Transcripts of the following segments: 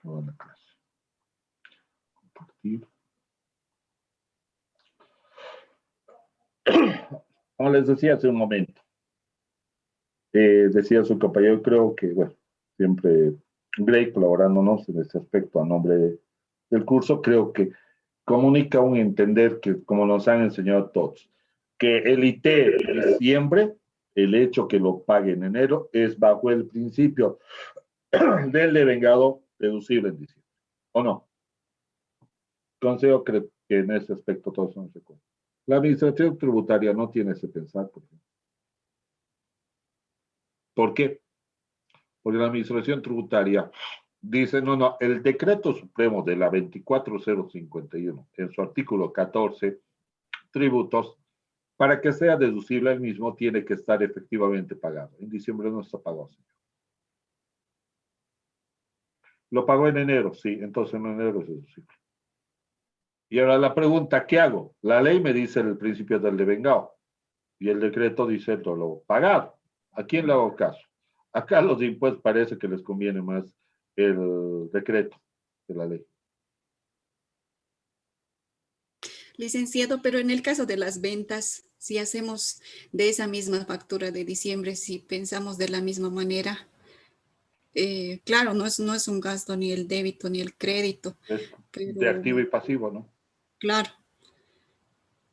Buena clase. Compartir. Como les decía hace un momento, decía su compañero, creo que, bueno, siempre Greg colaborándonos en este aspecto a nombre del curso, creo que comunica un entender que, como nos han enseñado todos, que el IT de diciembre, el hecho que lo pague en enero, es bajo el principio del devengado deducible en diciembre. ¿O no? Considero que en ese aspecto todos son de acuerdo. La administración tributaria no tiene ese pensar, por ejemplo. ¿Por qué? Porque la administración tributaria dice, no, el decreto supremo de la 24051, en su artículo 14, tributos, para que sea deducible el mismo, tiene que estar efectivamente pagado. En diciembre no está pagado, señor. Lo pagó en enero, sí, entonces en enero es deducible. Y ahora la pregunta, ¿qué hago? La ley me dice el principio del devengado y el decreto dice todo lo pagado. ¿A quién le hago caso? Acá a los impuestos parece que les conviene más el decreto de la ley. Licenciado, pero en el caso de las ventas, si hacemos de esa misma factura de diciembre, si pensamos de la misma manera, claro, no es un gasto ni el débito ni el crédito, Es de pero activo y pasivo, ¿no? claro,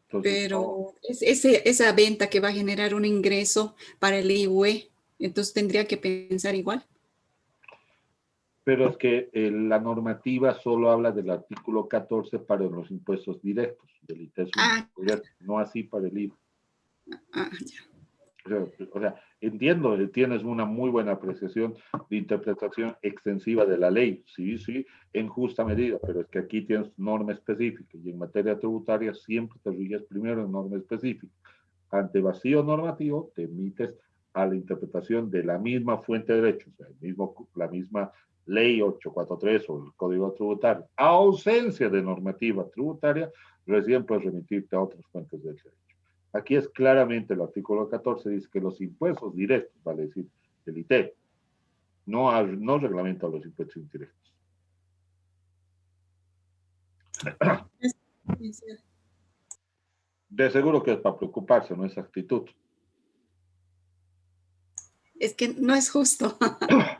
Entonces, no. pero esa venta que va a generar un ingreso para el IUE, entonces tendría que pensar igual. Pero es que la normativa solo habla del artículo 14 para los impuestos directos, del ITES Ah, no así para el IVA. ya. O sea, entiendo, tienes una muy buena apreciación de interpretación extensiva de la ley, sí, en justa medida, pero es que aquí tienes norma específica y en materia tributaria siempre te riges primero en norma específica. Ante vacío normativo, te emites a la interpretación de la misma fuente de derechos, o sea, la misma ley 843 o el Código Tributario. A ausencia de normativa tributaria, recién puedes remitirte a otras fuentes de derecho. Aquí es claramente el artículo 14, dice que los impuestos directos, vale decir, el IT, no reglamenta los impuestos indirectos. De seguro que es para preocuparse, no es actitud. Es que no es justo.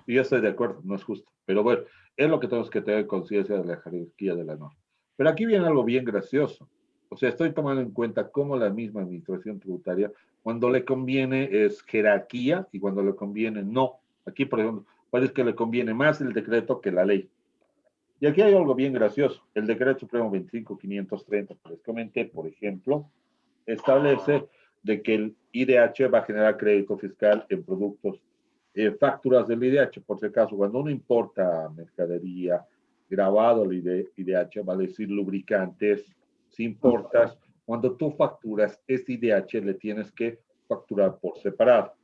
Y yo estoy de acuerdo, no es justo. Pero bueno, es lo que tenemos que tener conciencia de la jerarquía de la norma. Pero aquí viene algo bien gracioso. O sea, estoy tomando en cuenta cómo la misma administración tributaria, cuando le conviene es jerarquía y cuando le conviene no. Aquí, por ejemplo, parece que le conviene más el decreto que la ley. Y aquí hay algo bien gracioso. El decreto supremo 25530 que les comenté, por ejemplo, establece de que el IDH va a generar crédito fiscal en productos, facturas del IDH. Por si acaso, cuando uno importa mercadería, grabado el IDH, vale decir lubricantes, si importas, cuando tú facturas este IDH le tienes que facturar por separado.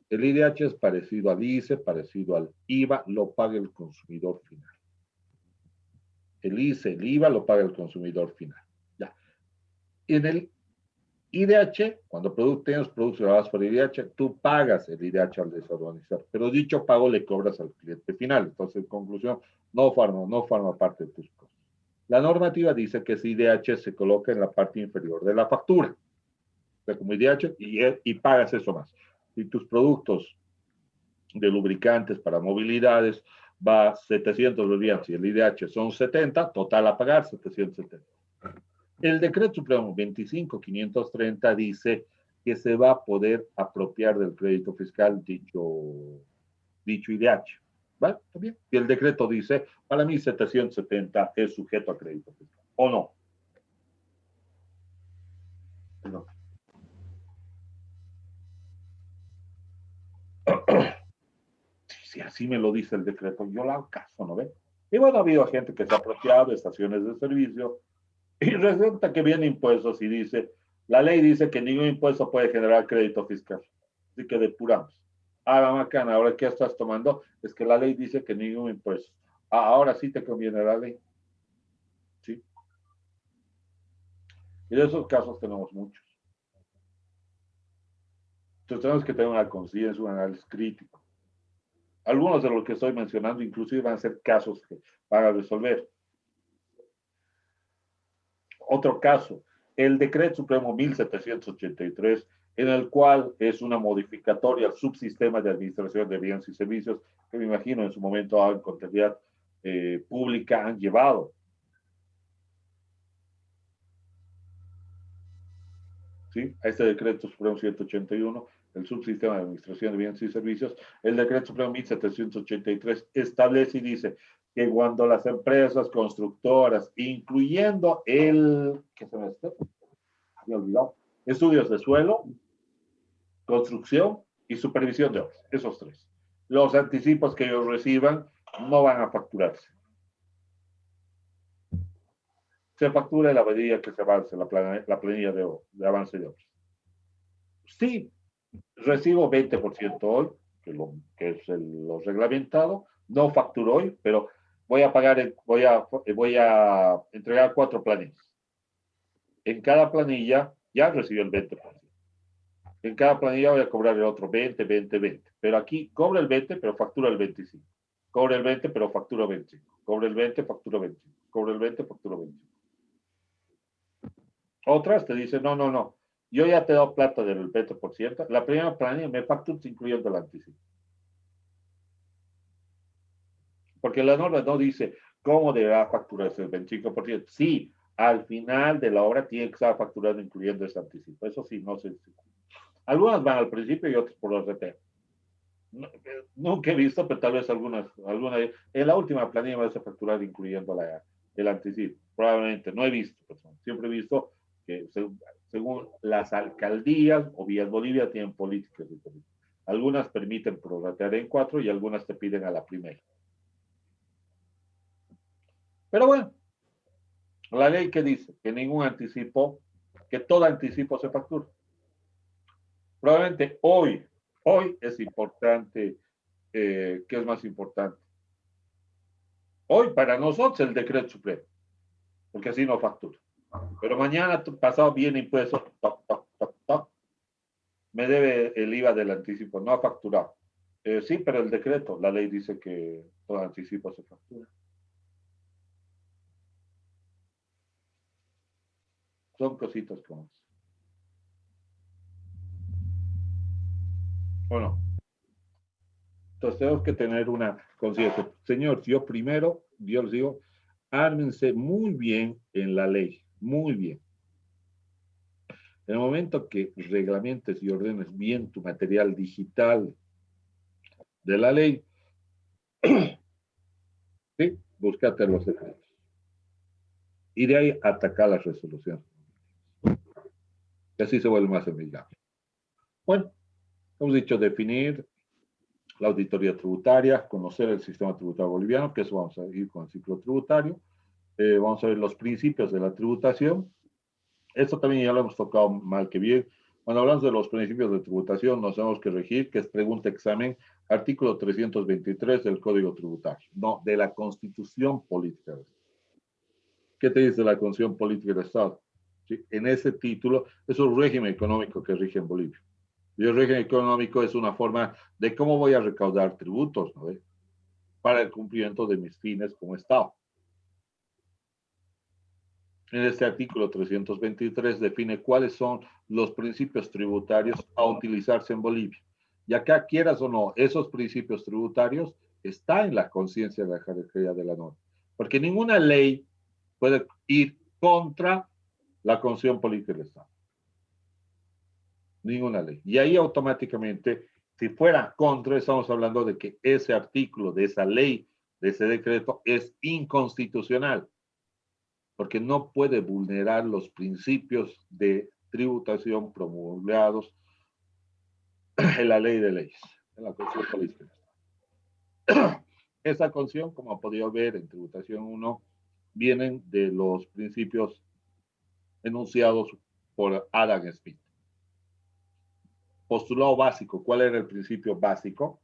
El IDH es parecido al ICE, parecido al IVA, lo paga el consumidor final. El ICE, el IVA lo paga el consumidor final. Ya. En el IDH, cuando tienes productos grabados por IDH, tú pagas el IDH al desorganizar, pero dicho pago le cobras al cliente final. Entonces, en conclusión, no forma parte de tus costos. La normativa dice que ese IDH se coloca en la parte inferior de la factura, o sea, como IDH, y pagas eso más. Si tus productos de lubricantes para movilidades va 700 bolivianos y el IDH son 70, total a pagar 770. El decreto supremo 25530 dice que se va a poder apropiar del crédito fiscal dicho IDH. ¿Vale? ¿Está bien? Y el decreto dice, para mí 770 es sujeto a crédito fiscal. ¿O no? No. Si así me lo dice el decreto, yo le hago caso, ¿no ve? Y bueno, ha habido gente que se ha apropiado de estaciones de servicio y resulta que viene impuestos y dice, la ley dice que ningún impuesto puede generar crédito fiscal. Así que depuramos. Ah, bacana, ahora ¿qué estás tomando? Es que la ley dice que ningún impuesto. Ah, ahora sí te conviene la ley. Sí. Y de esos casos tenemos muchos. Entonces tenemos que tener una conciencia, un análisis crítico. Algunos de los que estoy mencionando inclusive van a ser casos que van a resolver. Otro caso, el Decreto Supremo 1783, en el cual es una modificatoria al subsistema de administración de bienes y servicios, que me imagino en su momento en contabilidad pública han llevado. ¿Sí? A este Decreto Supremo 181, el subsistema de administración de bienes y servicios, el Decreto Supremo 1783 establece y dice que cuando las empresas constructoras, incluyendo ¿qué se me había olvidado? Estudios de suelo, construcción y supervisión de obras, esos tres. Los anticipos que ellos reciban no van a facturarse. Se factura en la medida que se avance la planilla de avance de obras. Sí, recibo 20% hoy, que es lo reglamentado, no facturo hoy, pero voy a pagar, voy a entregar 4 planillas. En cada planilla ya recibí el 20%. En cada planilla voy a cobrar el otro 20, 20, 20. Pero aquí cobra el 20, pero factura el 25. Cobra el 20, pero factura 25. Cobra el 20, factura 25. Cobra el 20, factura 25. Otras te dicen, no, no, no. Yo ya te he dado plata del 20%. La primera planilla me facturas incluyendo el anticipo. Porque la norma no dice cómo deberá facturarse el 25%. Sí, al final de la obra tiene que estar facturado incluyendo ese anticipo. Eso sí, no sé. Algunas van al principio y otras por los RT. No, nunca he visto, pero tal vez algunas. En la última planilla vas a facturar incluyendo el anticipo. Probablemente, no he visto. Siempre he visto que según las alcaldías o Vías Bolivia tienen políticas diferentes. Algunas permiten prorratear en 4 y algunas te piden a la primera. Pero bueno, la ley que dice que ningún anticipo, que todo anticipo se factura. Probablemente hoy es importante, ¿qué es más importante? Hoy para nosotros el decreto supremo, porque así no factura. Pero mañana, pasado, viene impuesto, toc, toc, toc, toc, me debe el IVA del anticipo, no ha facturado. Sí, pero el decreto, la ley dice que todo anticipo se factura. Son cositas como eso. Bueno, entonces tenemos que tener una conciencia. Señor, yo primero, yo les digo, ármense muy bien en la ley, muy bien. En el momento que reglamentes y ordenes bien tu material digital de la ley, ¿sí? Búscate los secretos. Y de ahí atacar la resolución. Y así se vuelve más amigable. Bueno, hemos dicho definir la auditoría tributaria, conocer el sistema tributario boliviano, que eso vamos a ir con el ciclo tributario. Vamos a ver los principios de la tributación. Esto también ya lo hemos tocado mal que bien. Cuando hablamos de los principios de tributación, nos tenemos que regir, que es pregunta examen, artículo 323 del Código Tributario, no, de la Constitución Política del Estado. ¿Qué te dice la Constitución Política del Estado? ¿Sí? En ese título es un régimen económico que rige en Bolivia. Y el régimen económico es una forma de cómo voy a recaudar tributos, ¿no? Para el cumplimiento de mis fines como Estado. En este artículo 323 define cuáles son los principios tributarios a utilizarse en Bolivia. Y acá, quieras o no, esos principios tributarios están en la conciencia de la jerarquía de la norma. Porque ninguna ley puede ir contra la Constitución Política del Estado. Ninguna ley. Y ahí automáticamente, si fuera contra, estamos hablando de que ese artículo, de esa ley, de ese decreto, es inconstitucional, porque no puede vulnerar los principios de tributación promulgados en la ley de leyes, en la Constitución Política. Esa constitución, como ha podido ver en tributación 1, vienen de los principios enunciados por Adam Smith. Postulado básico. ¿Cuál era el principio básico?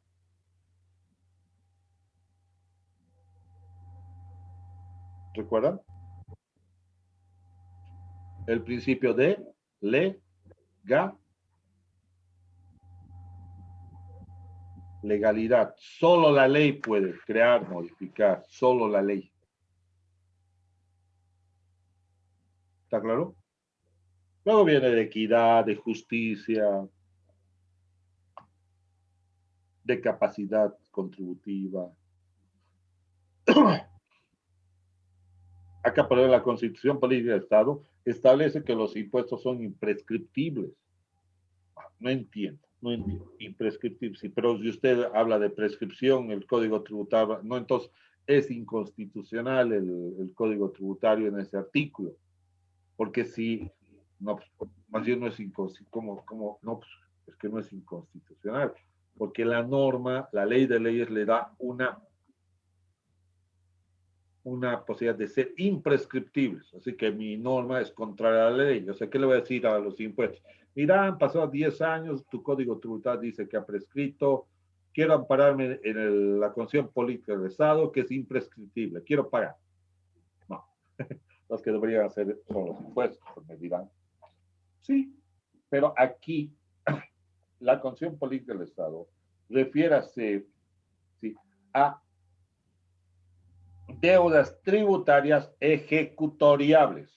¿Recuerdan? El principio de legalidad. legalidad. Solo la ley puede crear, modificar, solo la ley. ¿Está claro? Luego viene de equidad, de justicia, de capacidad contributiva. Acá, por la Constitución Política del Estado establece que los impuestos son imprescriptibles. No entiendo, no entiendo. Imprescriptibles. Sí, pero si usted habla de prescripción, el Código Tributario, no, entonces es inconstitucional el Código Tributario en ese artículo. Porque si, no, más bien no es inconstitucional, no, pues, es que no es inconstitucional. Porque la norma, la ley de leyes le da una posibilidad de ser imprescriptibles. Así que mi norma es contraria a la ley. O sea, ¿qué le voy a decir a los impuestos? Mira, han pasado 10 años, tu código tributario dice que ha prescrito, quiero ampararme en la Constitución Política del Estado, que es imprescriptible, quiero pagar. No, los que deberían hacer son los impuestos, pues me dirán. Sí, pero aquí la Constitución Política del Estado refiérase ¿sí? a deudas tributarias ejecutoriables.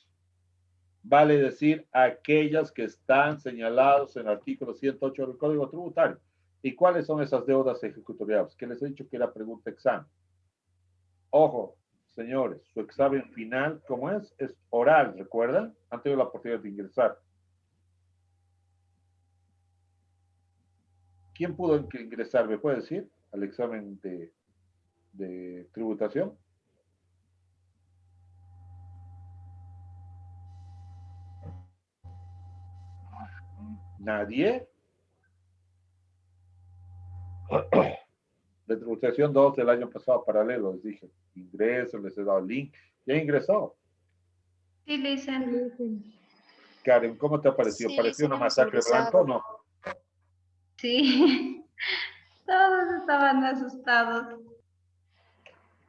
Vale decir, aquellas que están señaladas en el artículo 108 del Código Tributario. ¿Y cuáles son esas deudas ejecutoriables? Que les he dicho que era pregunta examen. Ojo, señores, su examen final, ¿cómo es? Es oral, ¿recuerdan? Han tenido la oportunidad de ingresar. ¿Quién pudo ingresar? ¿Me puede decir? Al examen de tributación. Nadie. De tributación 2 del año pasado paralelo, les dije, ingreso, les he dado el link, ya ingresó. Sí, Lisa. Karen, ¿cómo te ha parecido? Sí, ¿Pareció una hemos masacre blanca o ingresado. no? Sí, todos estaban asustados.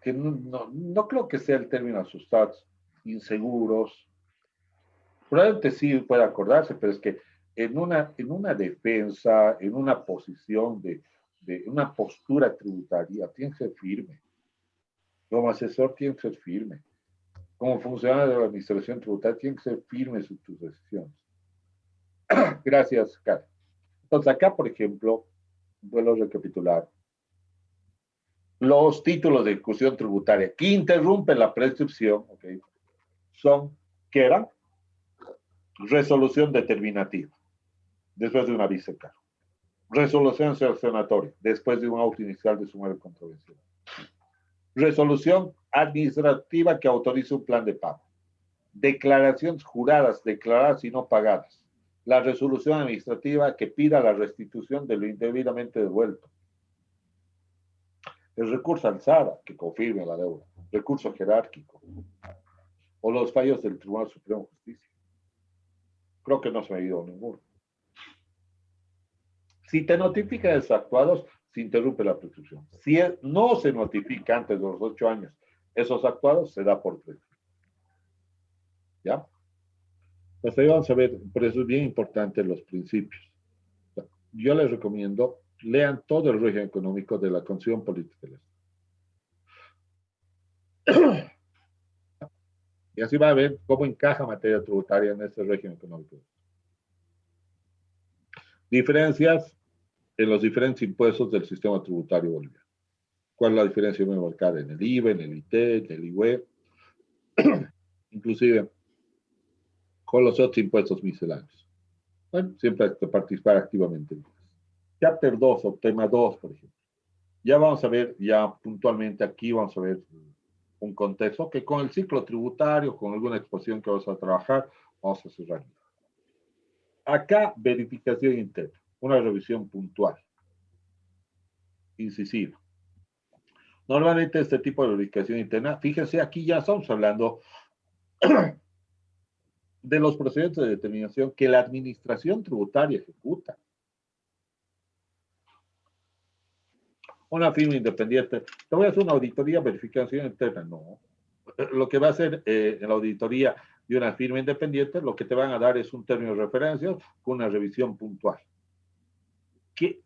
Que no creo que sea el término asustados, inseguros. Probablemente sí puede acordarse, pero es que en una defensa, en una posición de una postura tributaria, tiene que ser firme. Como asesor tiene que ser firme. Como funcionario de la administración tributaria tiene que ser firme en tus decisiones. Gracias, Karen. Entonces, acá, por ejemplo, vuelvo a recapitular. Los títulos de ejecución tributaria que interrumpen la prescripción, ¿okay? Son, ¿qué eran? Resolución determinativa, después de un aviso de cargo. Resolución sancionatoria, después de un auto inicial de sumario controversial. Resolución administrativa que autoriza un plan de pago. Declaraciones juradas, declaradas y no pagadas. La resolución administrativa que pida la restitución de lo indebidamente devuelto. El recurso al SARA que confirme la deuda. Recurso jerárquico. O los fallos del Tribunal Supremo de Justicia. Creo que no se me ha ido ninguno. Si te notifican desactuados, se interrumpe la prescripción. Si no se notifica antes de los 8 años esos actuados, se da por prescrito. ¿Ya? Entonces ahí vamos a ver, por eso es bien importante los principios. Yo les recomiendo, lean todo el régimen económico de la Constitución Política del Estado. Y así va a ver cómo encaja materia tributaria en este régimen económico. Diferencias en los diferentes impuestos del sistema tributario boliviano. ¿Cuál es la diferencia muy marcada en el IVA, en el IT, en el IUE? Inclusive con los otros impuestos misceláneos. Bueno, siempre hay que participar activamente. Chapter 2 o tema 2, por ejemplo. Ya vamos a ver, ya puntualmente aquí vamos a ver un contexto que con el ciclo tributario, con alguna exposición que vamos a trabajar, vamos a cerrar. Acá, verificación interna, una revisión puntual, incisiva. Normalmente este tipo de verificación interna, fíjense, aquí ya estamos hablando de los procedimientos de determinación que la administración tributaria ejecuta. Una firma independiente, te voy a hacer una auditoría, verificación interna, no. Lo que va a hacer en la auditoría de una firma independiente, lo que te van a dar es un término de referencia con una revisión puntual.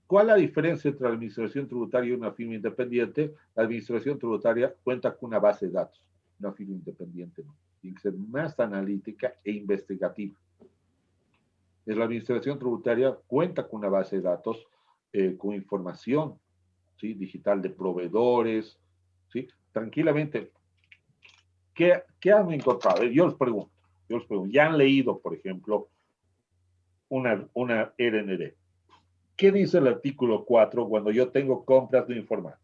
¿Cuál es la diferencia entre la administración tributaria y una firma independiente? La administración tributaria cuenta con una base de datos, una firma independiente no. Tiene que ser más analítica e investigativa. La administración tributaria cuenta con una base de datos con información, ¿sí? Digital de proveedores, ¿sí? Tranquilamente. ¿Qué han encontrado? Yo les pregunto, ¿ya han leído, por ejemplo, una RND? ¿Qué dice el artículo 4 cuando yo tengo compras no informadas?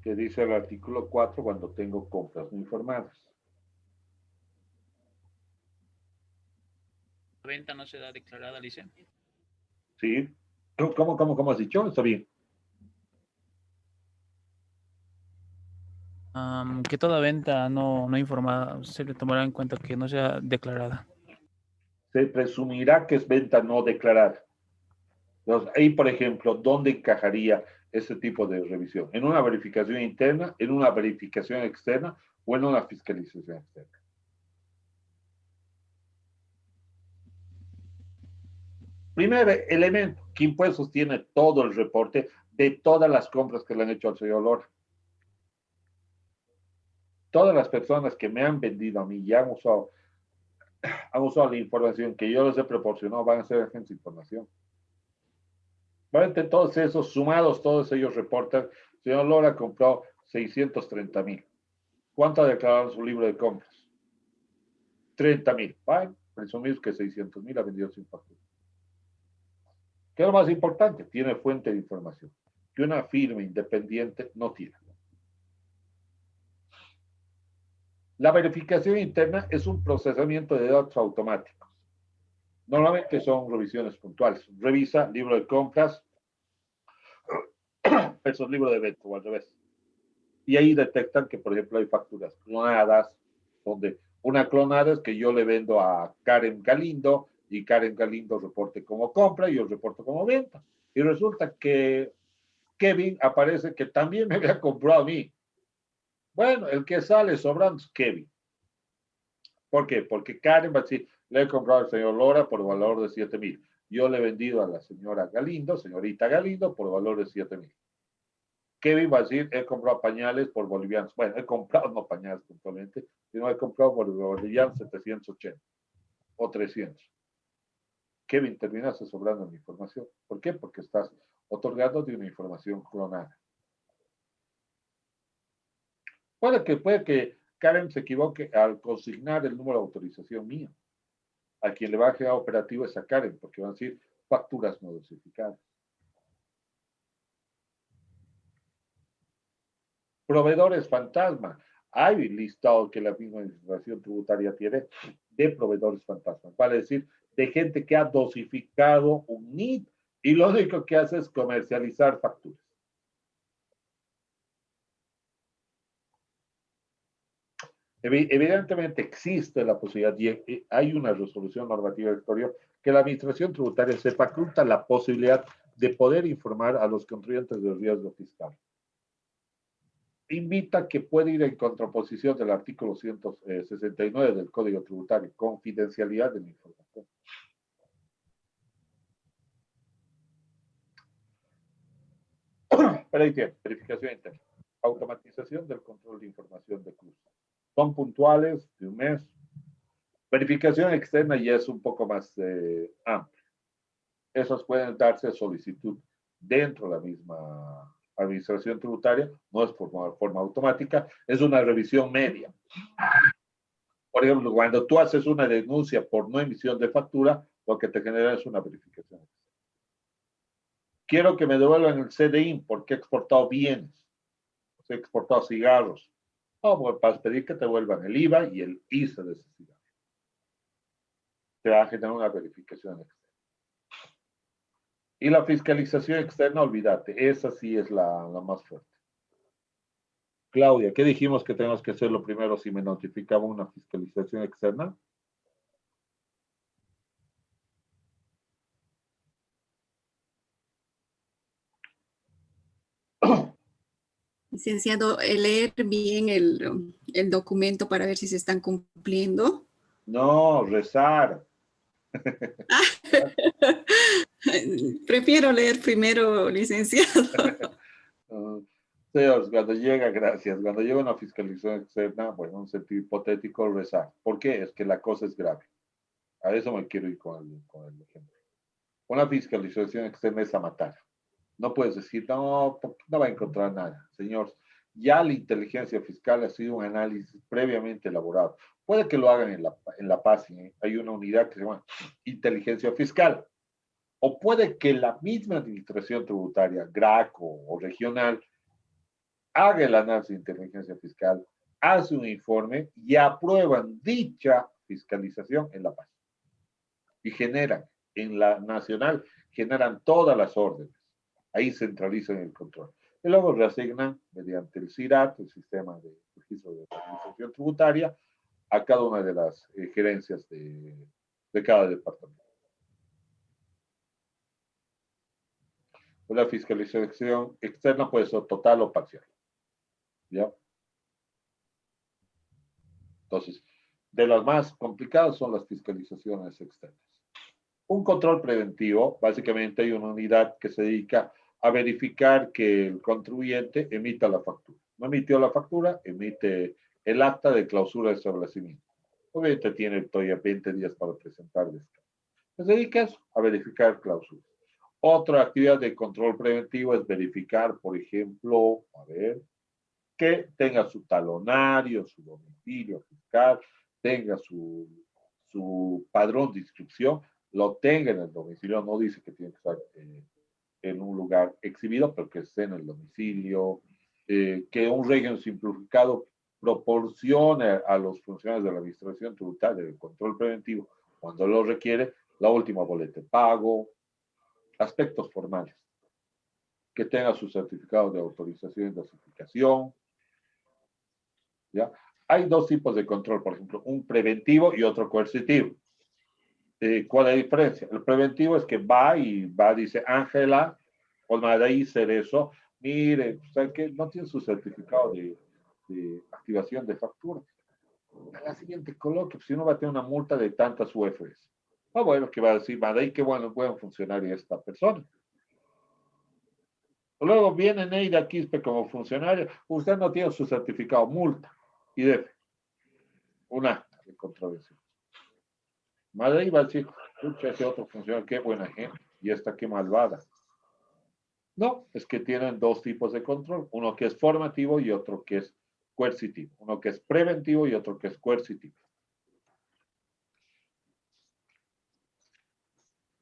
¿Qué dice el artículo 4 cuando tengo compras no informadas? La venta no será declarada, Lice. ¿Sí? ¿Cómo has dicho? Está bien. Que toda venta no informada se le tomará en cuenta que no sea declarada. Se presumirá que es venta no declarada. Entonces, ahí, por ejemplo, ¿dónde encajaría ese tipo de revisión? ¿En una verificación interna, en una verificación externa o en una fiscalización externa? Primer elemento, que Impuestos tiene todo el reporte de todas las compras que le han hecho al señor Lora. Todas las personas que me han vendido a mí y han usado la información que yo les he proporcionado van a ser agentes de información. Obviamente, todos esos sumados, todos ellos reportan, señor Lora compró 630,000. ¿Cuánto ha declarado en su libro de compras? 30,000. Bueno, presumimos que 600,000 ha vendido sin factura. ¿Qué es lo más importante? Tiene fuente de información que una firma independiente no tiene. La verificación interna es un procesamiento de datos automáticos. Normalmente son revisiones puntuales. Revisa libro de compras versus libro de venta o al revés. Y ahí detectan que, por ejemplo, hay facturas clonadas, donde una clonada es que yo le vendo a Karen Galindo y Karen Galindo reporte como compra y yo reporto como venta. Y resulta que Kevin aparece que también me había comprado a mí. Bueno, el que sale sobrando es Kevin. ¿Por qué? Porque Karen va a decir, le he comprado al señor Lora por valor de 7,000. Yo le he vendido a la señora Galindo, señorita Galindo, por valor de 7,000. Kevin va a decir, he comprado pañales por bolivianos. Bueno, he comprado no pañales puntualmente, sino he comprado por bolivianos 780 o 300. Kevin, terminas sobrando mi información. ¿Por qué? Porque estás otorgando de una información clonada. Puede que Karen se equivoque al consignar el número de autorización mío. A quien le va a quedar operativo es a Karen, porque van a decir facturas no dosificadas. Proveedores fantasma. Hay listado que la misma administración tributaria tiene de proveedores fantasma. Vale decir, de gente que ha dosificado un NIT y lo único que hace es comercializar facturas. Evidentemente existe la posibilidad y hay una resolución normativa exterior que la administración tributaria se faculta la posibilidad de poder informar a los contribuyentes del riesgo fiscal. Invita que puede ir en contraposición del artículo 169 del Código Tributario, confidencialidad de la información. Pero ahí tiene, verificación interna, automatización del control de información de cruce. Son puntuales de un mes. Verificación externa ya es un poco más amplia. Esos pueden darse a solicitud dentro de la misma administración tributaria, no es por forma automática, es una revisión media. Por ejemplo, cuando tú haces una denuncia por no emisión de factura, lo que te genera es una verificación. Quiero que me devuelvan el CDI porque he exportado bienes, he exportado cigarros. No, pues para pedir que te devuelvan el IVA y el ISE de ese cigarro. Te va a generar una verificación externa. Y la fiscalización externa, olvídate, esa sí es la más fuerte. Claudia, ¿qué dijimos que tenemos que hacerlo primero si me notificaba una fiscalización externa? Licenciado, leer bien el documento para ver si se están cumpliendo. No, rezar. Prefiero leer primero, licenciado. Uh, Señores, cuando llega, gracias, cuando llega una fiscalización externa, bueno, un sentido hipotético, rezar. ¿Por qué? Es que la cosa es grave. A eso me quiero ir con el ejemplo. Una fiscalización externa es a matar. No puedes decir, no, porque no va a encontrar nada. Señor, ya la inteligencia fiscal ha sido un análisis previamente elaborado. Puede que lo hagan en la PAS, ¿eh? Hay una unidad que se llama inteligencia fiscal. O puede que la misma administración tributaria, GRAC o regional, haga el análisis de inteligencia fiscal, hace un informe y aprueban dicha fiscalización en la PAS. Y generan, en la nacional, generan todas las órdenes. Ahí centralizan el control. Y luego reasignan mediante el CIRAT, el sistema de registro de administración tributaria, a cada una de las gerencias de cada departamento. La fiscalización externa puede ser total o parcial. ¿Ya? Entonces, de las más complicadas son las fiscalizaciones externas. Un control preventivo, básicamente hay una unidad que se dedica a verificar que el contribuyente emita la factura. No emitió la factura, emite el acta de clausura de establecimiento. Obviamente tiene todavía 20 días para presentar esto. Se dedica a verificar cláusulas. Otra actividad de control preventivo es verificar, por ejemplo, a ver, que tenga su talonario, su domicilio fiscal, tenga su padrón de inscripción, lo tenga en el domicilio, no dice que tiene que estar en un lugar exhibido, pero que esté en el domicilio, que un régimen simplificado proporcione a los funcionarios de la administración tributaria del control preventivo, cuando lo requiere, la última boleta de pago, aspectos formales, que tenga su certificado de autorización y dosificación, ¿ya? Hay dos tipos de control, por ejemplo, un preventivo y otro coercitivo. ¿Cuál es la diferencia? El preventivo es que dice, Ángela, Olmadaí Cerezo, mire, ¿sabe qué? No tiene su certificado de activación de factura. A la siguiente coloque, pues, si no va a tener una multa de tantas UFs. Ah, bueno, que va a decir, Madai, qué bueno, buen funcionario esta persona. Luego viene Neida Quispe como funcionario, usted no tiene su certificado, multa, y debe un acta de contravención. Madai va a decir, escucha, ese otro funcionario, qué buena gente, y esta qué malvada. No, es que tienen dos tipos de control, uno que es formativo y otro que es coercitivo, uno que es preventivo y otro que es coercitivo.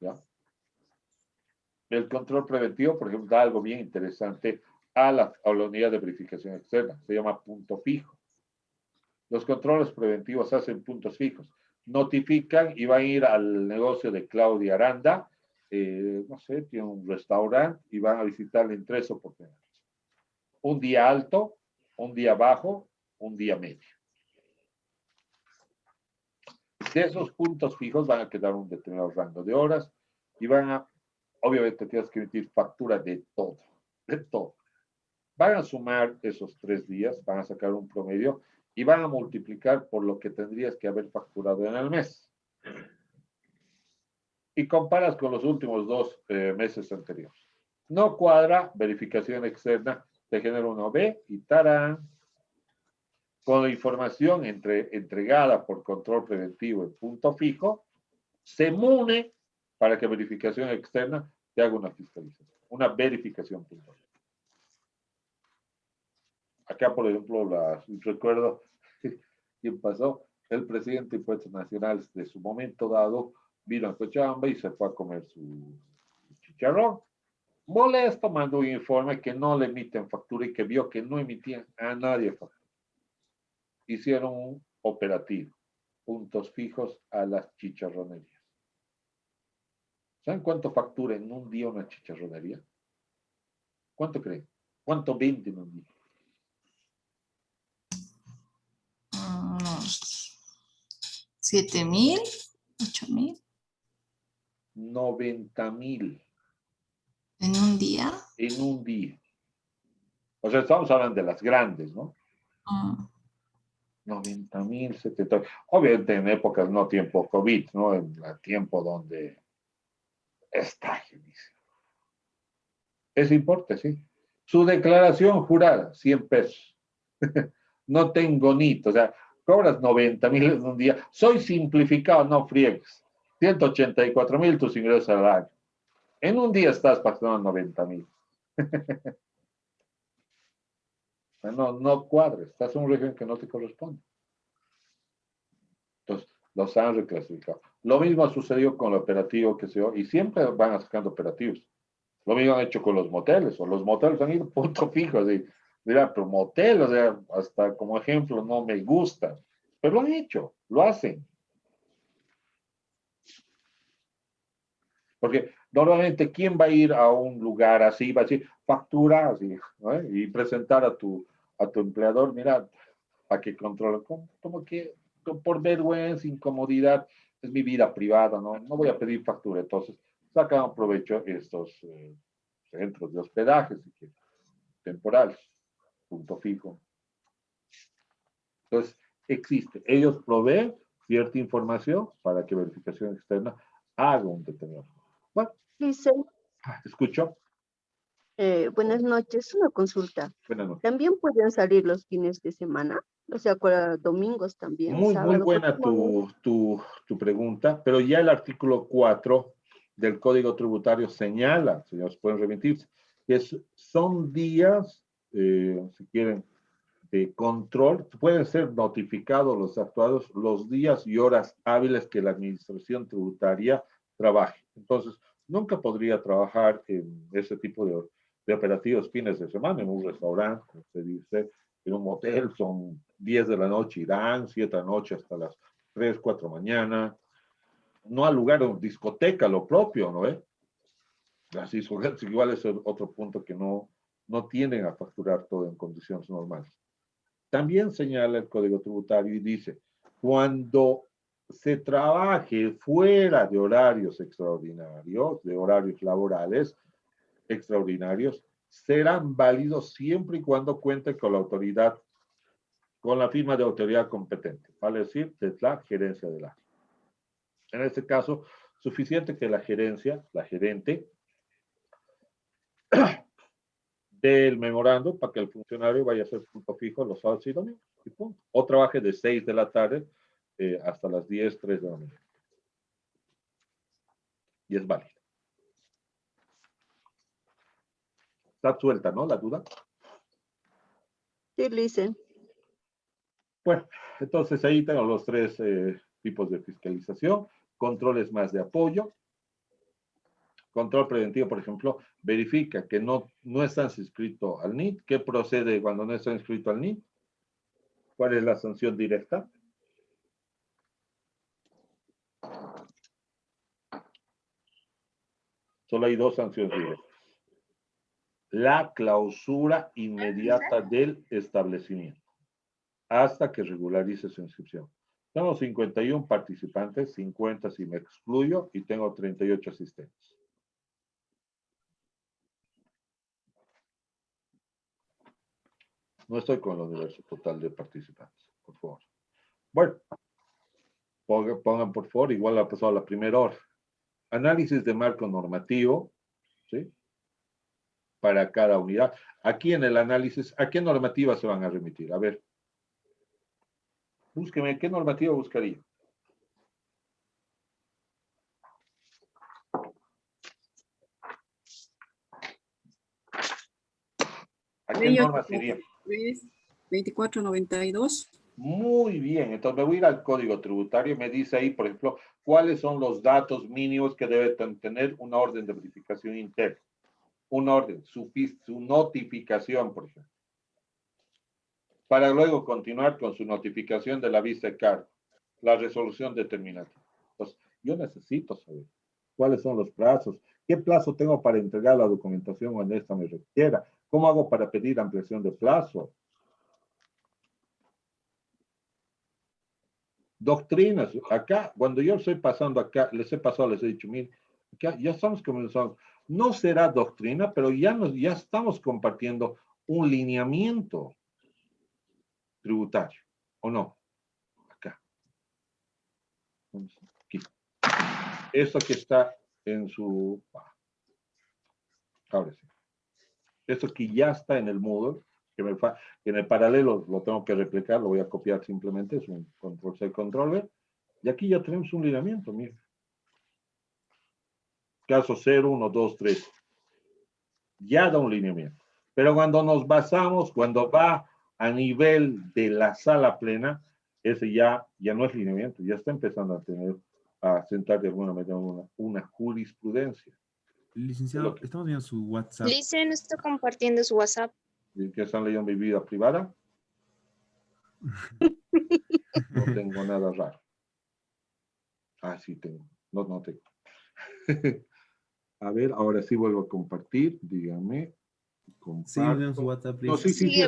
¿Ya? El control preventivo, por ejemplo, da algo bien interesante a la unidad de verificación externa, se llama punto fijo. Los controles preventivos hacen puntos fijos, notifican y van a ir al negocio de Claudia Aranda, no sé, tiene un restaurante y van a visitarle en 3 oportunidades. Un día alto, un día bajo, un día medio. De esos puntos fijos van a quedar un determinado rango de horas y obviamente tienes que emitir factura de todo, de todo. Van a sumar esos 3 días, van a sacar un promedio y van a multiplicar por lo que tendrías que haber facturado en el mes. Y comparas con los últimos 2 meses anteriores. No cuadra, verificación externa, te genera una OB y tarán. Con la información entregada por control preventivo en punto fijo, se mune para que verificación externa te haga una fiscalización, una verificación puntual. Acá, por ejemplo, recuerdo quién pasó, el presidente de Impuestos Nacionales de su momento dado vino a Cochabamba y se fue a comer su chicharrón. Molesto, mandó un informe que no le emiten factura y que vio que no emitían a nadie factura. Hicieron un operativo, puntos fijos a las chicharronerías. ¿Saben cuánto factura en un día una chicharronería? ¿Cuánto creen? ¿Cuánto vende en un día? 7,000, 8,000. 90,000. ¿En un día? En un día. O sea, estamos hablando de las grandes, ¿no? Ah, 90.000, 70. Obviamente en épocas no tiempo COVID, ¿no? En el tiempo donde está genial. Ese importe, sí. Su declaración jurada, 100 pesos. No tengo NIT, o sea, cobras 90.000 en un día. Soy simplificado, no friegues. 184.000 tus ingresos al año. En un día estás pasando 90.000. No, no cuadres, estás en un régimen que no te corresponde. Entonces, los han reclasificado. Lo mismo ha sucedido con el operativo que se dio, y siempre van sacando operativos. Lo mismo han hecho con los moteles, o los moteles han ido punto fijo, así. Mira, pero motel, o sea, hasta como ejemplo, no me gusta. Pero lo han hecho, lo hacen. Porque normalmente, ¿quién va a ir a un lugar así? Va a decir, factura, así, ¿no? Y presentar a tu empleador, mira, a que controle. Como que por vergüenza, incomodidad, es mi vida privada, ¿no? No voy a pedir factura. Entonces, sacan provecho estos centros de hospedaje, si quieres, temporales, punto fijo. Entonces, existe. Ellos proveen cierta información para que verificación externa haga un determinado. Bueno, Dice, escucho. buenas noches, una consulta. Buenas noches. ¿También pueden salir los fines de semana? O sea, domingos también, Muy sábado. buena tu pregunta, pero ya el artículo 4 del Código Tributario señala, señores, pueden remitirse, que son días, si quieren, de control, pueden ser notificados los actuados los días y horas hábiles que la administración tributaria trabaje. Entonces, nunca podría trabajar en ese tipo de operativos fines de semana, en un restaurante, como se dice, en un motel, son 10 de la noche, irán 7 de la noche hasta las 3, 4 de la mañana. No al lugar de discoteca, lo propio, ¿no? Así, igual es otro punto que no tienden a facturar todo en condiciones normales. También señala el Código Tributario y dice, cuando se trabaje fuera de horarios extraordinarios, de horarios laborales extraordinarios, serán válidos siempre y cuando cuente con la autoridad, con la firma de autoridad competente, vale decir, de la gerencia del área. En este caso, suficiente que la gerente, del memorando para que el funcionario vaya a hacer punto fijo los sábados y domingos. Y punto. O trabaje de 6 de la tarde hasta las 10, 3 de la mañana. Y es válido. Está suelta, ¿no? La duda. Sí, dicen. Bueno, entonces ahí tengo los 3 tipos de fiscalización. Controles más de apoyo. Control preventivo, por ejemplo, verifica que no estás inscrito al NIT. ¿Qué procede cuando no está inscrito al NIT? ¿Cuál es la sanción directa? Solo hay 2 sanciones directas. La clausura inmediata del establecimiento hasta que regularice su inscripción. Tengo 51 participantes, 50 si me excluyo, y tengo 38 asistentes. No estoy con el universo total de participantes, por favor. Bueno, pongan por favor, igual ha pasado la primera hora. Análisis de marco normativo, ¿sí? Para cada unidad. Aquí en el análisis, ¿a qué normativa se van a remitir? A ver. Búsqueme, ¿qué normativa buscaría? ¿A qué norma sería? 2492. Muy bien, entonces me voy a ir al Código Tributario, me dice ahí, por ejemplo, cuáles son los datos mínimos que debe tener una orden de verificación interna. Una orden, su notificación, por ejemplo. Para luego continuar con su notificación de la vista de cargo, la resolución determinativa. Entonces, yo necesito saber cuáles son los plazos, qué plazo tengo para entregar la documentación cuando esta me requiera, cómo hago para pedir ampliación de plazo. Doctrinas, acá, cuando yo estoy pasando acá, les he dicho, miren, acá ya estamos comenzando, no será doctrina, pero ya estamos compartiendo un lineamiento tributario, ¿o no? Acá. Aquí. Esto que está en su... Ahora sí. Esto que ya está en el Moodle, que en el paralelo lo tengo que replicar, lo voy a copiar simplemente, es un control-C, control-V, y aquí ya tenemos un lineamiento, mira. Caso 0, 1, 2, 3. Ya da un lineamiento. Pero cuando nos basamos, cuando va a nivel de la sala plena, ese ya no es lineamiento, ya está empezando a sentar de alguna manera una jurisprudencia. Licenciado, estamos viendo su WhatsApp. Licen está compartiendo su WhatsApp. ¿Que están leyendo mi vida privada? No tengo nada raro. Ah, sí tengo. No tengo. A ver, ahora sí vuelvo a compartir. Dígame. Sí, viendo su WhatsApp. No, sí, Sigue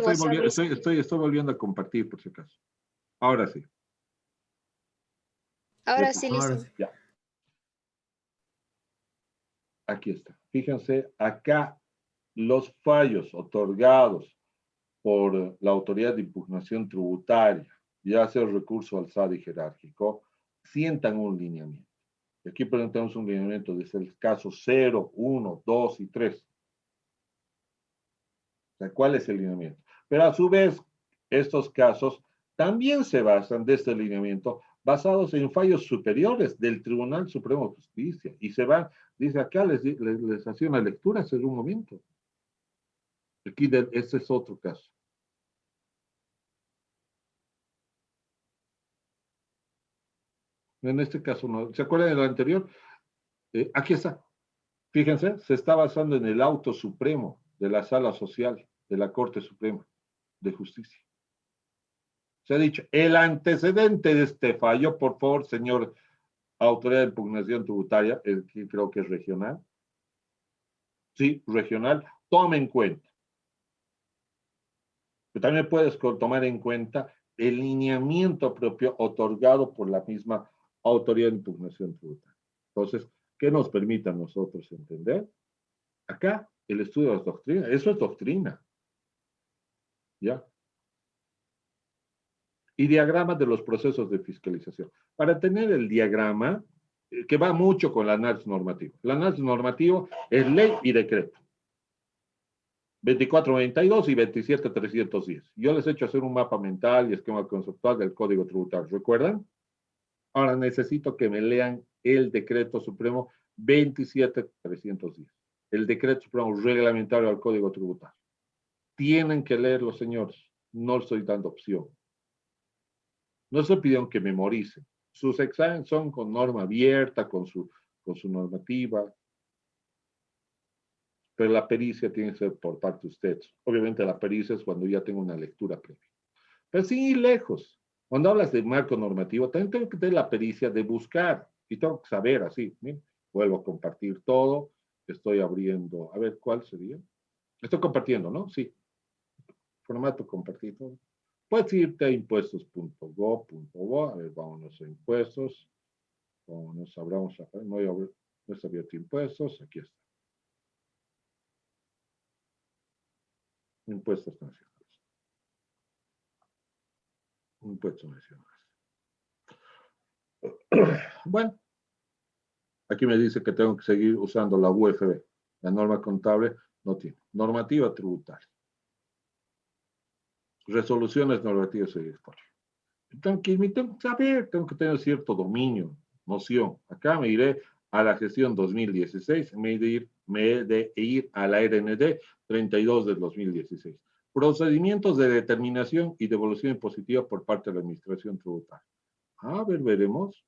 estoy volviendo a compartir por si acaso. Ahora sí. Ahora sí, Ahora Licen. sí. Ya. Aquí está. Fíjense, acá los fallos otorgados por la autoridad de impugnación tributaria, ya sea el recurso alzado y jerárquico, sientan un lineamiento. Y aquí presentamos un lineamiento desde el caso 0, 1, 2 y 3. O sea, ¿cuál es el lineamiento? Pero a su vez, estos casos también se basan de este lineamiento basados en fallos superiores del Tribunal Supremo de Justicia. Y se van, dice acá, les hacía una lectura hace un momento. Aquí, este es otro caso. En este caso, no. ¿Se acuerdan del anterior? Aquí está. Fíjense, se está basando en el auto supremo de la Sala Social de la Corte Suprema de Justicia. Se ha dicho, el antecedente de este fallo, por favor, señor Autoridad de Impugnación Tributaria, que creo que es regional. Sí, regional, tome en cuenta. Pero también puedes tomar en cuenta el lineamiento propio otorgado por la misma Autoridad de Impugnación Tributaria. Entonces, ¿qué nos permite a nosotros entender? Acá, el estudio de las doctrinas, eso es doctrina. ¿Ya? Y diagramas de los procesos de fiscalización. Para tener el diagrama, que va mucho con el análisis normativo. El análisis normativo es ley y decreto. 2492 y 27310. Yo les he hecho hacer un mapa mental y esquema conceptual del Código Tributario. ¿Recuerdan? Ahora necesito que me lean el Decreto Supremo 27310. El Decreto Supremo reglamentario al Código Tributario. Tienen que leerlo, señores. No les estoy dando opción. No se pidieron que memoricen. Sus exámenes son con norma abierta, con su normativa. Pero la pericia tiene que ser por parte de ustedes. Obviamente la pericia es cuando ya tengo una lectura previa. Pero sí, lejos. Cuando hablas de marco normativo, también tengo que tener la pericia de buscar. Y tengo que saber así. Miren, vuelvo a compartir todo. Estoy abriendo. A ver, ¿cuál sería? Estoy compartiendo, ¿no? Sí. Formato compartido. Puedes irte a impuestos.go.bo. A ver, vámonos a impuestos. Vámonos, abramos. No está abierto impuestos. Aquí está. Impuestos nacionales. Impuestos nacionales. Bueno, aquí me dice que tengo que seguir usando la UFB. La norma contable no tiene. Normativa tributaria. Resoluciones normativas y disponibles. Tengo que saber, tengo que tener cierto dominio, noción. Acá me iré a la gestión 2016, me he de ir a la RND 32 del 2016. Procedimientos de determinación y devolución impositiva por parte de la Administración Tributaria. A ver, veremos.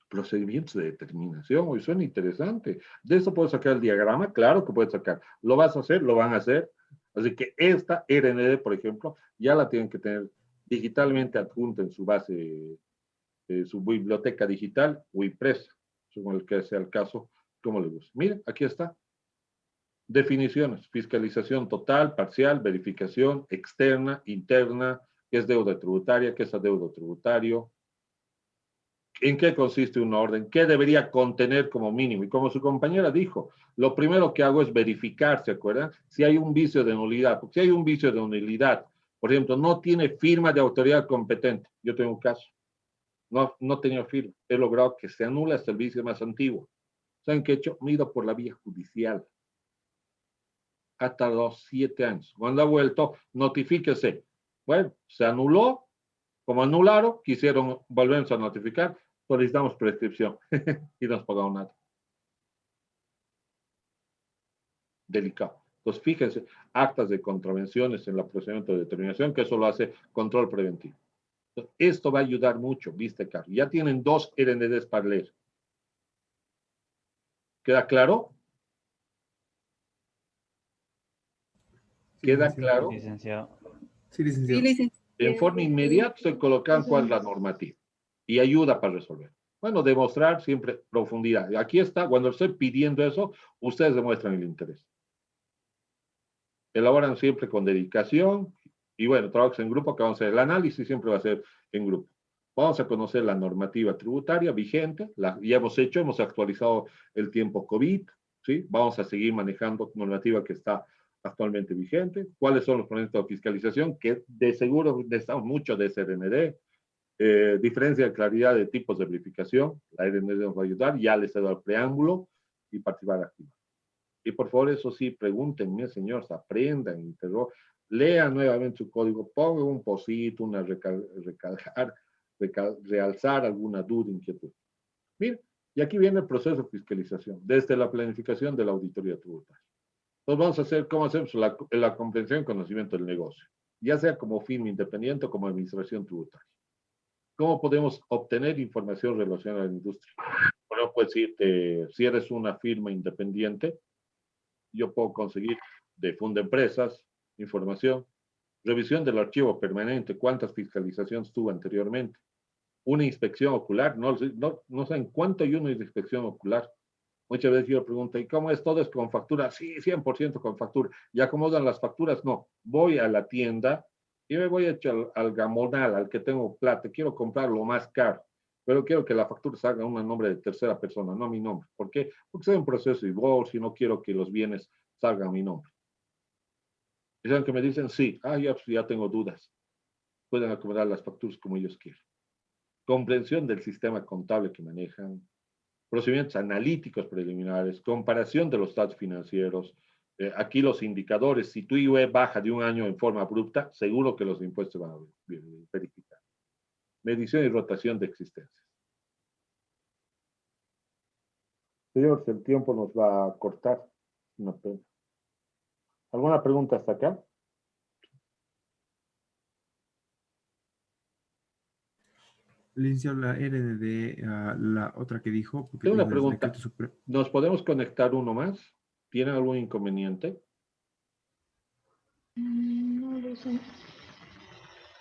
Procedimientos de determinación, hoy suena interesante. De eso puedo sacar el diagrama, claro que puedes sacar. ¿Lo vas a hacer? Lo van a hacer. Así que esta RND, por ejemplo, ya la tienen que tener digitalmente adjunta en su base, su biblioteca digital o impresa, según el que sea el caso, como le guste. Miren, aquí está. Definiciones, fiscalización total, parcial, verificación externa, interna, qué es deuda tributaria, qué es adeudo tributario, ¿En qué consiste una orden? ¿Qué debería contener como mínimo? Y como su compañera dijo, lo primero que hago es verificar, ¿se acuerdan? Si hay un vicio de nulidad. Porque si hay un vicio de nulidad, por ejemplo, no tiene firma de autoridad competente. Yo tengo un caso. No tenía firma. He logrado que se anule hasta el vicio más antiguo. ¿Saben qué he hecho? Me he ido por la vía judicial. Ha tardado 7 años. Cuando ha vuelto, notifíquese. Bueno, se anuló. Como anularon, quisieron volvernos a notificar, solicitamos prescripción y no nos pagaron nada. Delicado. Entonces, fíjense, actas de contravenciones en el procedimiento de determinación, que eso lo hace control preventivo. Entonces, esto va a ayudar mucho, ¿viste, Carlos? Ya tienen 2 RNDs para leer. ¿Queda claro? ¿Queda claro? Licenciado. Sí, licenciado. Sí, licenciado. En forma inmediata se colocan cuál es la normativa y ayuda para resolver. Bueno, demostrar siempre profundidad. Aquí está, cuando estoy pidiendo eso, ustedes demuestran el interés. Elaboran siempre con dedicación y bueno, trabajas en grupo, que vamos a hacer el análisis, siempre va a ser en grupo. Vamos a conocer la normativa tributaria vigente, ya hemos actualizado el tiempo COVID, ¿sí? Vamos a seguir manejando normativa que está actualmente vigente, cuáles son los proyectos de fiscalización, que de seguro necesitamos mucho de SRND, diferencia de claridad de tipos de verificación, la RND nos va a ayudar, ya les he dado el preámbulo y participar activo. Y por favor, eso sí, pregúntenme, señores, aprendan, lean nuevamente su código, pongan un posito, una realzar alguna duda, inquietud. Miren, y aquí viene el proceso de fiscalización, desde la planificación de la auditoría tributaria. Entonces vamos a hacer, ¿cómo hacemos? La comprensión y conocimiento del negocio, ya sea como firma independiente o como administración tributaria. ¿Cómo podemos obtener información relacionada a la industria? Bueno, pues si eres una firma independiente, yo puedo conseguir de Fundempresas información, revisión del archivo permanente, cuántas fiscalizaciones tuvo anteriormente, una inspección ocular, no saben cuánto hay una inspección ocular. Muchas veces yo pregunto, ¿y cómo es? ¿Todo es con factura? Sí, 100% con factura. ¿Y acomodan las facturas? No. Voy a la tienda y me voy a echar al gamonal, al que tengo plata. Quiero comprar lo más caro, pero quiero que la factura salga a un nombre de tercera persona, no a mi nombre. ¿Por qué? Porque soy un proceso de divorcio y no quiero que los bienes salgan a mi nombre. Y saben que me dicen, sí, ya tengo dudas. Pueden acomodar las facturas como ellos quieran. Comprensión del sistema contable que manejan, procedimientos analíticos preliminares, comparación de los datos financieros. Aquí los indicadores, si tu IVA baja de un año en forma abrupta, seguro que los impuestos van a verificar. Medición y rotación de existencias. Señores, el tiempo nos va a cortar. Una pena. ¿Alguna pregunta hasta acá? Licenciado, la RND, la otra que dijo, porque Tengo una el pregunta. decreto supremo. ¿Nos podemos conectar uno más? ¿Tienen algún inconveniente? No lo sé.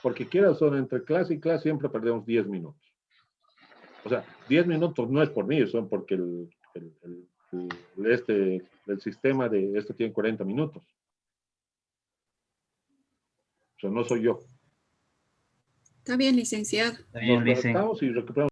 Porque quieras son entre clase y clase siempre perdemos 10 minutos. O sea, 10 minutos no es por mí, son porque el sistema de esto tiene 40 minutos. O sea, no soy yo. Está bien, licenciado. Está bien, Nos dicen. conectamos y recuperamos.